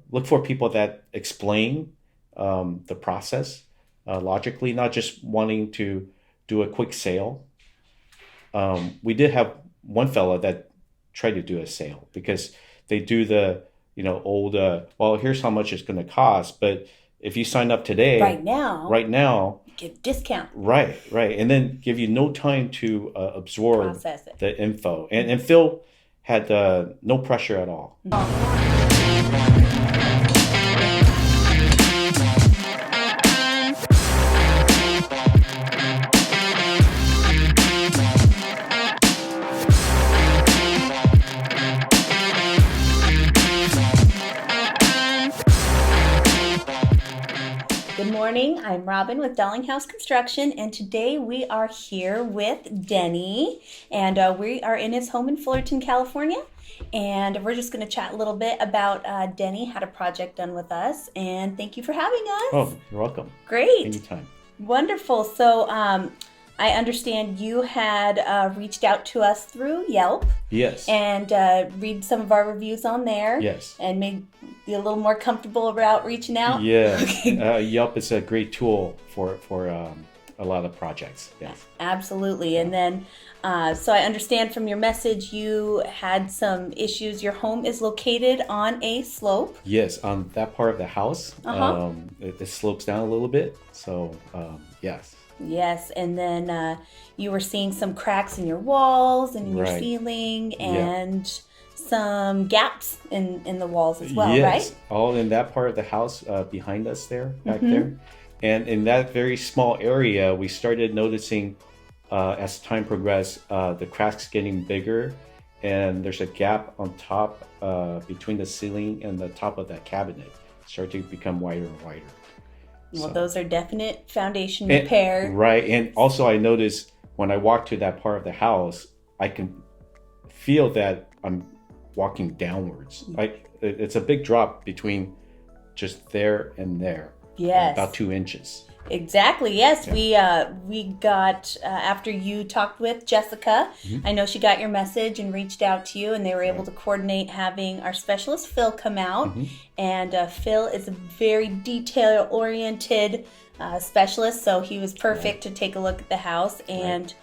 look for people that explain the process logically, not just wanting to do a quick sale. We did have one fella that tried to do a sale because they do the, old, well, here's how much it's going to cost. But if you sign up today, right now, get a discount. Right. And then give you no time to absorb the info. And Phil had no pressure at all. Good morning, I'm Robin with Dalinghaus Construction, and today we are here with Denny, and we are in his home in Fullerton, California, and we're just going to chat a little bit about Denny had a project done with us, and thank you for having us. Oh, you're welcome. Great. Anytime. Wonderful. So I understand you had reached out to us through Yelp. Yes. And read some of our reviews on there. Yes. And made you a little more comfortable about reaching out. Yeah. Yelp is a great tool for a lot of projects. Yes. Absolutely. And then, so I understand from your message, you had some issues. Your home is located on a slope. Yes, on that part of the house. It slopes down a little bit. So, yes. Yes, and then you were seeing some cracks in your walls and in your ceiling and some gaps in the walls as well, right? All in that part of the house behind us there, back there. And in that very small area, we started noticing as time progressed, the cracks getting bigger, and there's a gap on top between the ceiling and the top of that cabinet. Start to become wider and wider. Well, those are definite foundation repair. Right. And also I noticed when I walk to that part of the house, I can feel that I'm walking downwards. It's a big drop between just there and there. Yes. About 2 inches. Exactly. Yes. Yeah. We got, after you talked with Jessica, I know she got your message and reached out to you, and they were able to coordinate having our specialist Phil come out. And Phil is a very detail-oriented specialist, so he was perfect to take a look at the house. And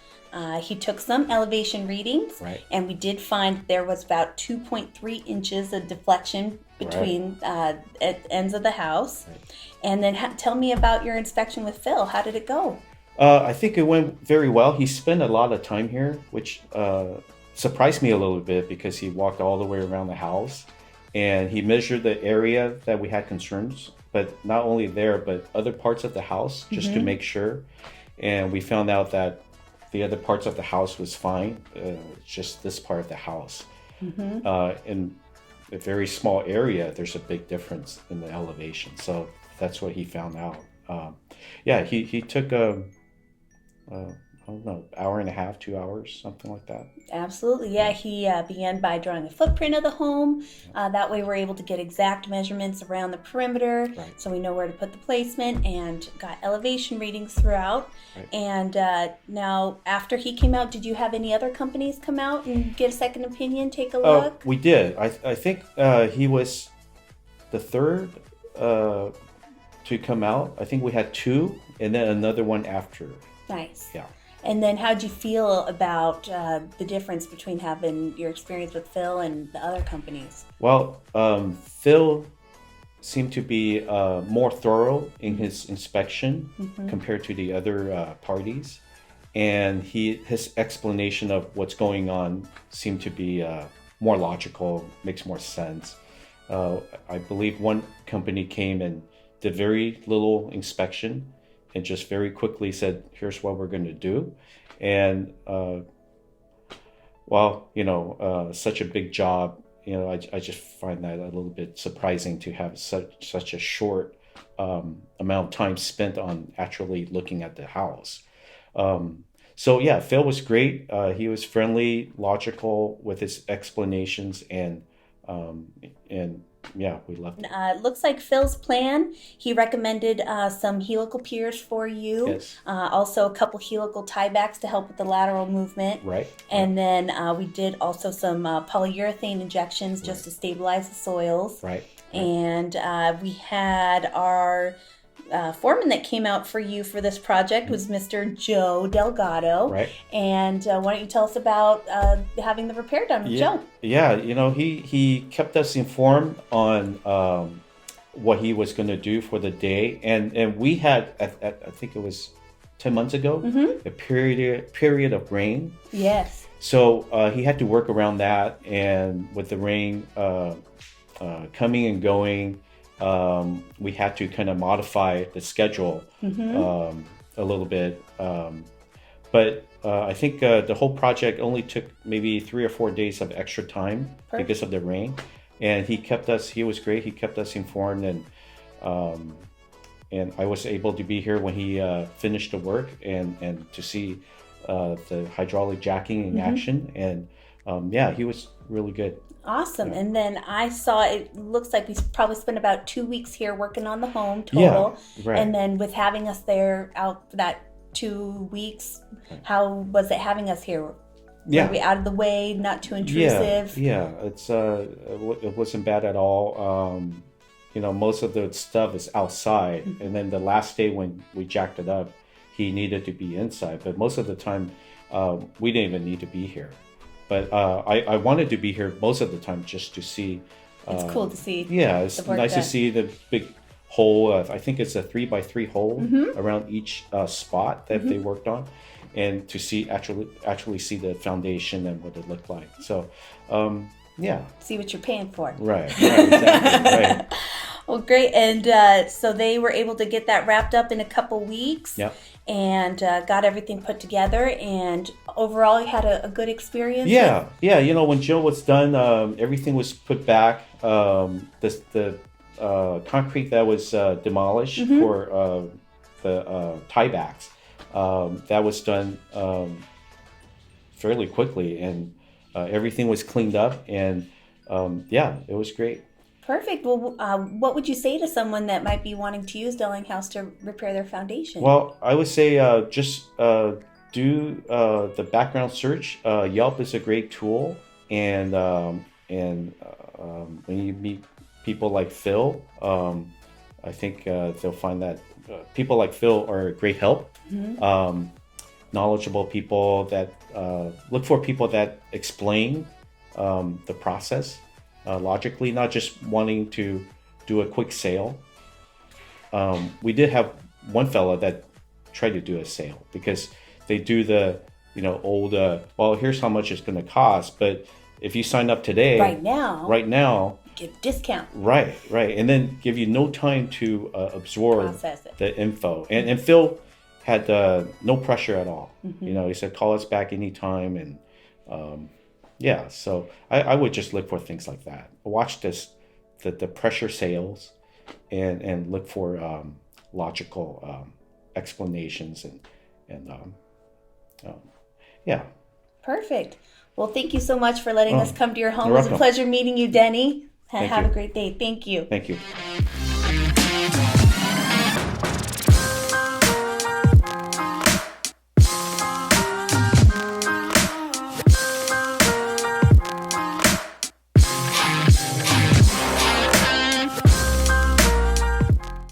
he took some elevation readings, and we did find there was about 2.3 inches of deflection between ends of the house. And then tell me about your inspection with Phil. How did it go? I think it went very well. He spent a lot of time here, which surprised me a little bit because he walked all the way around the house and he measured the area that we had concerns, but not only there, but other parts of the house just to make sure. And we found out that the other parts of the house was fine, just this part of the house. In a very small area, there's a big difference in the elevation. So that's what he found out. He took I don't know, hour and a half, 2 hours, something like that. Absolutely. Yeah, he began by drawing a footprint of the home. That way we're able to get exact measurements around the perimeter, so we know where to put the placement, and got elevation readings throughout. And now, after he came out, did you have any other companies come out and get a second opinion, take a look? We did. I think he was the third to come out. I think we had 2, and then another one after. Nice. Yeah. And then how'd you feel about the difference between having your experience with Phil and the other companies? Well, Phil seemed to be more thorough in his inspection compared to the other parties. And his explanation of what's going on seemed to be more logical, makes more sense. I believe one company came and did very little inspection and just very quickly said, here's what we're going to do. And, such a big job, I just find that a little bit surprising to have such a short amount of time spent on actually looking at the house. Phil was great. He was friendly, logical with his explanations, and we loved it. It looks like Phil's plan, he recommended some helical piers for you. Yes. Also a couple helical tiebacks to help with the lateral movement. Right. And then we did also some polyurethane injections just to stabilize the soils. Right. And we had our foreman that came out for you for this project was Mr. Joe Delgado. Right. And why don't you tell us about having the repair done with Joe? Yeah, he kept us informed on what he was going to do for the day, and we had I think it was 10 months ago a period of rain. Yes. So he had to work around that, and with the rain coming and going, we had to kind of modify the schedule a little bit. But I think the whole project only took maybe 3 or 4 days of extra time because of the rain. And he was great. He kept us informed, and I was able to be here when he finished the work and to see the hydraulic jacking in action. And he was really good. Awesome. Yeah. And then I saw it looks like we probably spent about 2 weeks here working on the home total. Yeah, right. And then with having us there out for that 2 weeks, how was it having us here? Were we out of the way, not too intrusive? Yeah. It's it wasn't bad at all. Most of the stuff is outside, and then the last day when we jacked it up, he needed to be inside. But most of the time, we didn't even need to be here. But I wanted to be here most of the time just to see. It's cool to see. Yeah, it's nice to see the big hole. I think it's a 3x3 hole around each spot that they worked on, and to see actually see the foundation and what it looked like. So, see what you're paying for. Right. Exactly. Right. Well, great. And so they were able to get that wrapped up in a couple weeks. Yep. And got everything put together, and overall you had a good experience. Yeah. When Joe was done, everything was put back. The concrete that was demolished for the tiebacks, that was done fairly quickly, and everything was cleaned up, and it was great. Perfect. Well, what would you say to someone that might be wanting to use Dalinghaus to repair their foundation? Well, I would say just do the background search. Yelp is a great tool, and when you meet people like Phil, I think they'll find that people like Phil are a great help. Knowledgeable people that look for people that explain the process. Logically, not just wanting to do a quick sale. We did have one fella that tried to do a sale because they do the, old, here's how much it's going to cost. But if you sign up today, right now, get a discount. Right. And then give you no time to absorb the info. And Phil had no pressure at all. He said, call us back anytime. And, so I would just look for things like that. Watch the pressure sales, and look for logical explanations and Perfect. Well, thank you so much for letting us come to your home. It was welcome. a pleasure meeting you, Denny. Have a great day. Thank you. Thank you.